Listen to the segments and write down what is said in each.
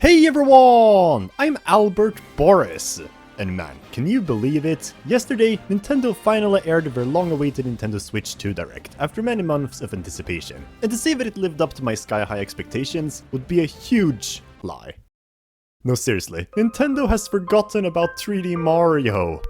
Hey everyone! I'm Albert Boris. And man, can you believe it? Yesterday, Nintendo finally aired their long-awaited Nintendo Switch 2 Direct, after many months of anticipation. And to say that it lived up to my sky-high expectations would be a huge lie. No, seriously, Nintendo has forgotten about 3D Mario.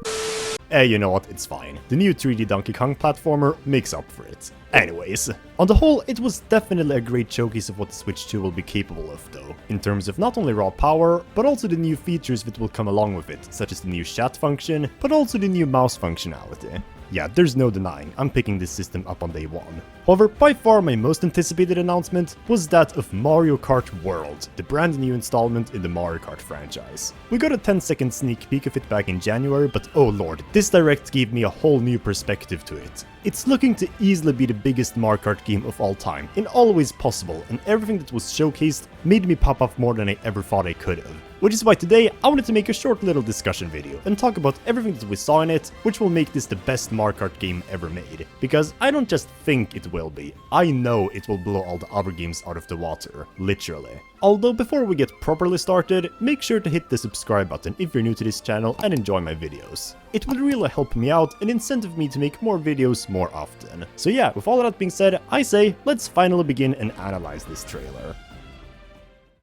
You know what, it's fine. The new 3D Donkey Kong platformer makes up for it. Anyways, on the whole, it was definitely a great showcase of what the Switch 2 will be capable of though, in terms of not only raw power, but also the new features that will come along with it, such as the new chat function, but also the new mouse functionality. Yeah, there's no denying, I'm picking this system up on day one. However, by far my most anticipated announcement was that of Mario Kart World, the brand new installment in the Mario Kart franchise. We got a 10-second sneak peek of it back in January, but oh lord, this direct gave me a whole new perspective to it. It's looking to easily be the biggest Mario Kart game of all time, in all ways possible, and everything that was showcased made me pop off more than I ever thought I could have. Which is why today I wanted to make a short little discussion video and talk about everything that we saw in it, which will make this the best Mario Kart game ever made. Because I don't just think it will be, I know it will blow all the other games out of the water, literally. Although before we get properly started, make sure to hit the subscribe button if you're new to this channel and enjoy my videos. It will really help me out and incentive me to make more videos more often. So yeah, with all of that being said, I say let's finally begin and analyze this trailer.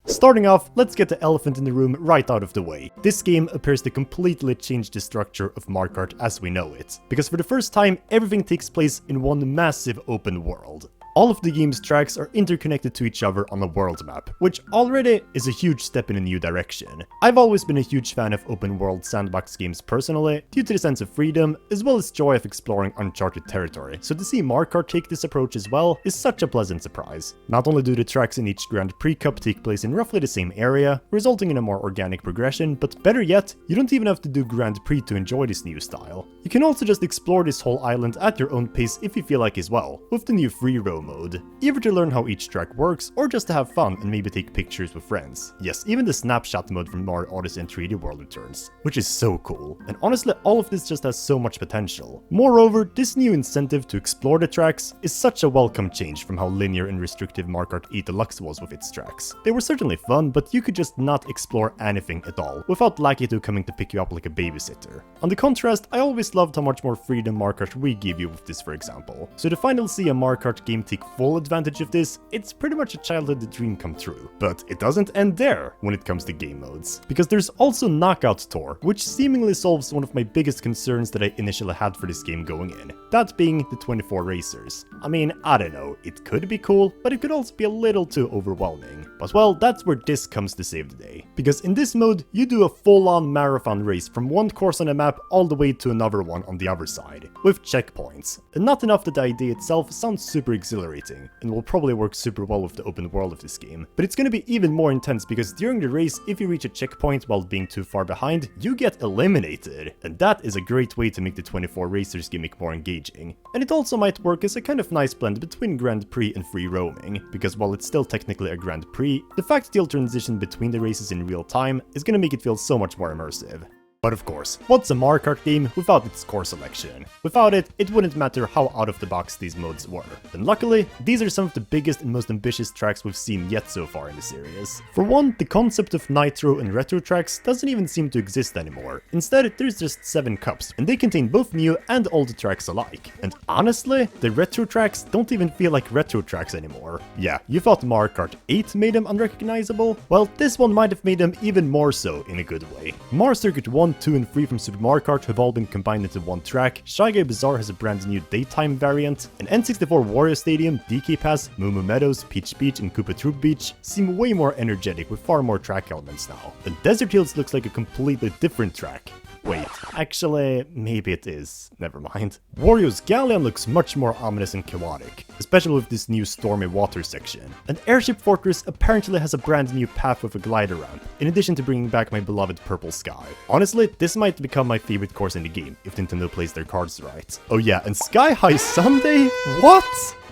Starting off, let's get the elephant in the room right out of the way. This game appears to completely change the structure of Mario Kart as we know it, because for the first time, everything takes place in one massive open world. All of the game's tracks are interconnected to each other on a world map, which already is a huge step in a new direction. I've always been a huge fan of open world sandbox games personally, due to the sense of freedom, as well as joy of exploring uncharted territory, so to see Mario Kart take this approach as well is such a pleasant surprise. Not only do the tracks in each Grand Prix Cup take place in roughly the same area, resulting in a more organic progression, but better yet, you don't even have to do Grand Prix to enjoy this new style. You can also just explore this whole island at your own pace if you feel like as well, with the new free roam mode, either to learn how each track works or just to have fun and maybe take pictures with friends. Yes, even the snapshot mode from Mario Odyssey and 3D World returns, which is so cool. And honestly, all of this just has so much potential. Moreover, this new incentive to explore the tracks is such a welcome change from how linear and restrictive Mario Kart 8 Deluxe was with its tracks. They were certainly fun, but you could just not explore anything at all, without Lakitu coming to pick you up like a babysitter. On the contrast, I always loved how much more freedom Mario Kart Wii gave you with this, for example. So to finally see a Mario Kart game take full advantage of this, it's pretty much a childhood dream come true. But it doesn't end there when it comes to game modes, because there's also Knockout Tour, which seemingly solves one of my biggest concerns that I initially had for this game going in, that being the 24 racers. I mean, I don't know, it could be cool, but it could also be a little too overwhelming. But well, that's where this comes to save the day. Because in this mode, you do a full-on marathon race from one course on the map all the way to another one on the other side, with checkpoints. And not enough that the idea itself sounds super exhilarating, and will probably work super well with the open world of this game. But it's gonna be even more intense because during the race, if you reach a checkpoint while being too far behind, you get eliminated. And that is a great way to make the 24 racers gimmick more engaging. And it also might work as a kind of nice blend between Grand Prix and free roaming, because while it's still technically a Grand Prix, the fact that you'll transition between the races in real time is gonna make it feel so much more immersive. But of course, what's a Mario Kart game without its core selection? Without it, it wouldn't matter how out of the box these modes were. And luckily, these are some of the biggest and most ambitious tracks we've seen yet so far in the series. For one, the concept of Nitro and Retro tracks doesn't even seem to exist anymore. Instead, there's just 7 cups, and they contain both new and old tracks alike. And honestly, the Retro tracks don't even feel like Retro tracks anymore. Yeah, you thought Mario Kart 8 made them unrecognizable? Well, this one might have made them even more so in a good way. Mario Circuit 1, 2, and 3 from Super Mario Kart have all been combined into one track, Shy Guy Bazaar has a brand new daytime variant, and N64 Wario Stadium, DK Pass, Moo Moo Meadows, Peach Beach, and Koopa Troop Beach seem way more energetic with far more track elements now. And Desert Hills looks like a completely different track. Wait, actually, maybe it is. Never mind. Wario's Galleon looks much more ominous and chaotic, especially with this new stormy water section. And Airship Fortress apparently has a brand new path with a glider ramp, in addition to bringing back my beloved Purple Sky. Honestly, this might become my favorite course in the game, if Nintendo plays their cards right. Oh yeah, and Sky High Sunday? What?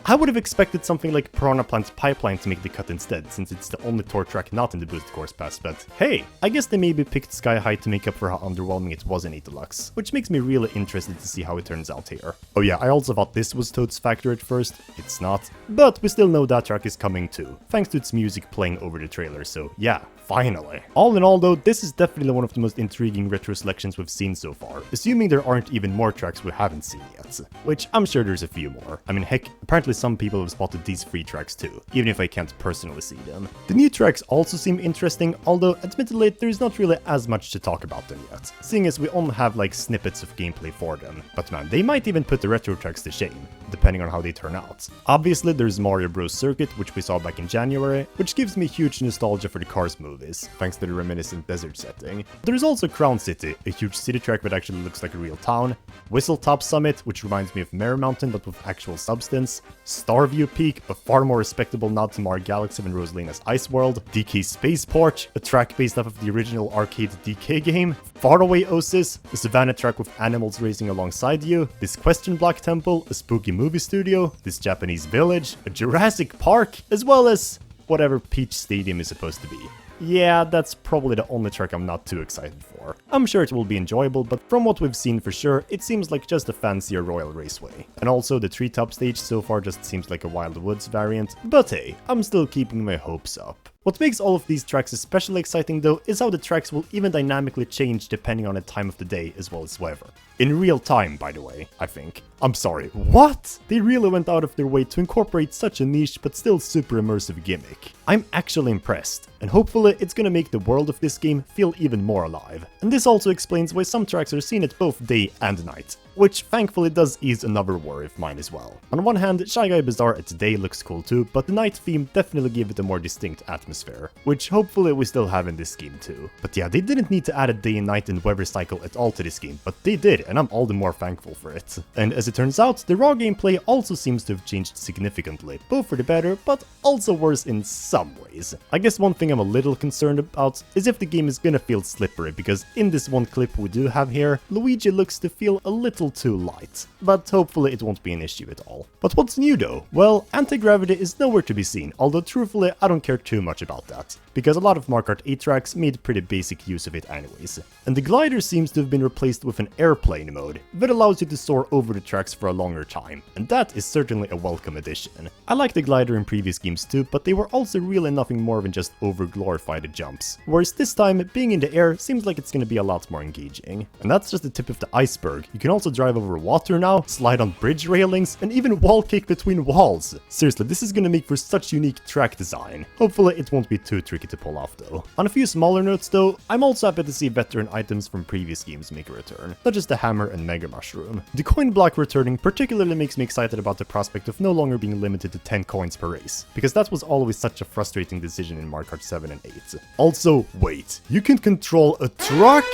I would have expected something like Piranha Plant Pipeline to make the cut instead, since it's the only tour track not in the Boost Course Pass, but hey, I guess they maybe picked Sky High to make up for how underwhelming it was in 8 Deluxe, which makes me really interested to see how it turns out here. Oh yeah, I also thought this was Toad's Factor at first, it's not, but we still know that track is coming too, thanks to its music playing over the trailer, so yeah. Finally. All in all though, this is definitely one of the most intriguing retro selections we've seen so far, assuming there aren't even more tracks we haven't seen yet. Which I'm sure there's a few more. I mean heck, apparently some people have spotted these 3 tracks too, even if I can't personally see them. The new tracks also seem interesting, although admittedly there's not really as much to talk about them yet, seeing as we only have like snippets of gameplay for them. But man, they might even put the retro tracks to shame, depending on how they turn out. Obviously there's Mario Bros. Circuit, which we saw back in January, which gives me huge nostalgia for the Cars movies, thanks to the reminiscent desert setting. There's also Crown City, a huge city track that actually looks like a real town, Whistletop Summit, which reminds me of Mare Mountain but with actual substance, Starview Peak, a far more respectable nod to Mario Galaxy than Rosalina's Ice World, DK Spaceport, a track based off of the original arcade DK game, Faraway Oasis, a Savannah track with animals racing alongside you, this Question Block Temple, a spooky movie studio, this Japanese village, a Jurassic Park, as well as whatever Peach Stadium is supposed to be. Yeah, that's probably the only track I'm not too excited for. I'm sure it will be enjoyable, but from what we've seen for sure, it seems like just a fancier Royal Raceway. And also, the treetop stage so far just seems like a Wild Woods variant, but hey, I'm still keeping my hopes up. What makes all of these tracks especially exciting though is how the tracks will even dynamically change depending on the time of the day as well as weather. In real time, by the way, I think. I'm sorry, what? They really went out of their way to incorporate such a niche but still super immersive gimmick. I'm actually impressed, and hopefully it's gonna make the world of this game feel even more alive. And this also explains why some tracks are seen at both day and night, which thankfully does ease another worry of mine as well. On one hand, Shy Guy Bazaar at day looks cool too, but the night theme definitely gave it a more distinct atmosphere, which hopefully we still have in this game too. But yeah, they didn't need to add a day and night and weather cycle at all to this game, but they did, and I'm all the more thankful for it. And as it turns out, the raw gameplay also seems to have changed significantly, both for the better, but also worse in some ways. I guess one thing I'm a little concerned about is if the game is gonna feel slippery, because in this one clip we do have here, Luigi looks to feel a little too light, but hopefully it won't be an issue at all. But what's new though? Well, anti-gravity is nowhere to be seen, although truthfully I don't care too much about that, because a lot of Mario Kart 8 tracks made pretty basic use of it anyways. And the glider seems to have been replaced with an airplane mode that allows you to soar over the tracks for a longer time, and that is certainly a welcome addition. I like the glider in previous games too, but they were also really nothing more than just over-glorified jumps, whereas this time, being in the air seems like it's gonna be a lot more engaging. And that's just the tip of the iceberg. You can also drive over water now, slide on bridge railings, and even wall kick between walls. Seriously, this is gonna make for such unique track design. Hopefully it won't be too tricky to pull off though. On a few smaller notes though, I'm also happy to see veteran items from previous games make a return, such as the hammer and mega mushroom. The coin block returning particularly makes me excited about the prospect of no longer being limited to 10 coins per race, because that was always such a frustrating decision in Mario Kart 7 and 8. Also, wait, you can control a truck?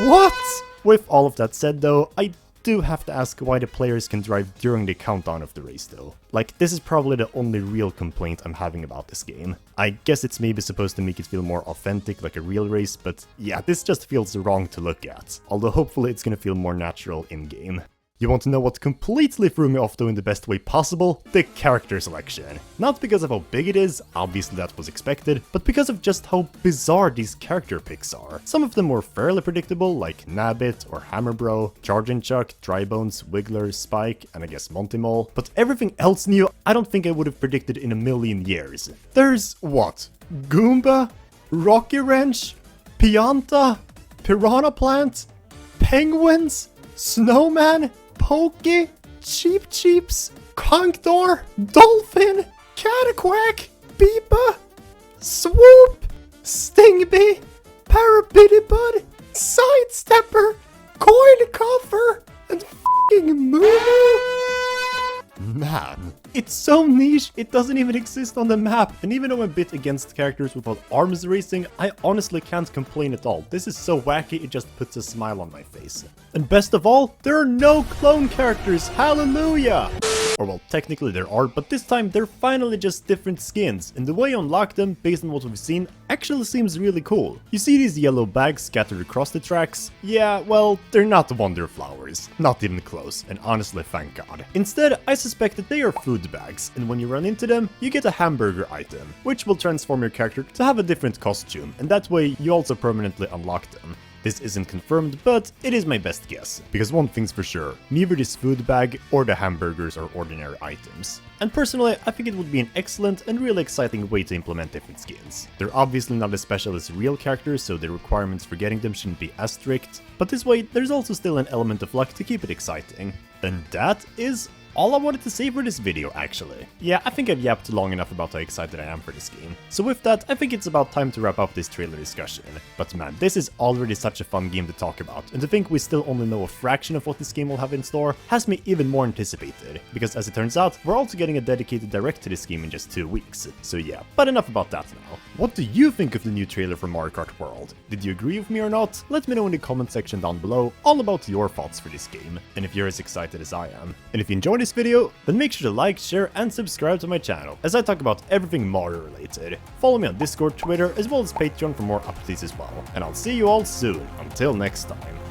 What? With all of that said though, I do have to ask why the players can drive during the countdown of the race though. Like, this is probably the only real complaint I'm having about this game. I guess it's maybe supposed to make it feel more authentic like a real race, but yeah, this just feels wrong to look at. Although hopefully it's gonna feel more natural in-game. You want to know what completely threw me off though in the best way possible? The character selection. Not because of how big it is, obviously that was expected, but because of just how bizarre these character picks are. Some of them were fairly predictable, like Nabbit or Hammerbro, Charging Chuck, Drybones, Wiggler, Spike, and I guess Monty Mole. But everything else new, I don't think I would have predicted in a million years. There's what? Goomba? Rocky Wrench? Pianta? Piranha Plant? Penguins? Snowman? Pokey, Cheep Cheeps, Conkdor, Dolphin, Cataquack, Beepa, Swoop, Stingbee, Parabitty Sidestepper, Coin Coffer, and f***ing Moo. Man, it's so niche, it doesn't even exist on the map, and even though I'm a bit against characters without arms racing, I honestly can't complain at all. This is so wacky, it just puts a smile on my face. And best of all, there are no clone characters, hallelujah! Or well, technically there are, but this time they're finally just different skins, and the way you unlock them, based on what we've seen, actually seems really cool. You see these yellow bags scattered across the tracks? Yeah, well, they're not Wonder Flowers, not even close, and honestly thank god. Instead, I suspect that they are food bags, and when you run into them, you get a hamburger item, which will transform your character to have a different costume, and that way you also permanently unlock them. This isn't confirmed, but it is my best guess, because one thing's for sure, neither this food bag or the hamburgers are ordinary items. And personally, I think it would be an excellent and really exciting way to implement different skins. They're obviously not as special as real characters, so the requirements for getting them shouldn't be as strict, but this way, there's also still an element of luck to keep it exciting. And that is all I wanted to say for this video, actually. Yeah, I think I've yapped long enough about how excited I am for this game. So with that, I think it's about time to wrap up this trailer discussion. But man, this is already such a fun game to talk about, and to think we still only know a fraction of what this game will have in store has me even more anticipated, because as it turns out, we're also getting a dedicated direct to this game in just 2 weeks. So yeah, but enough about that now. What do you think of the new trailer for Mario Kart World? Did you agree with me or not? Let me know in the comment section down below all about your thoughts for this game, and if you're as excited as I am. And if you enjoyed this video, then make sure to like, share, and subscribe to my channel, as I talk about everything Mario related. Follow me on Discord, Twitter, as well as Patreon for more updates as well. And I'll see you all soon. Until next time.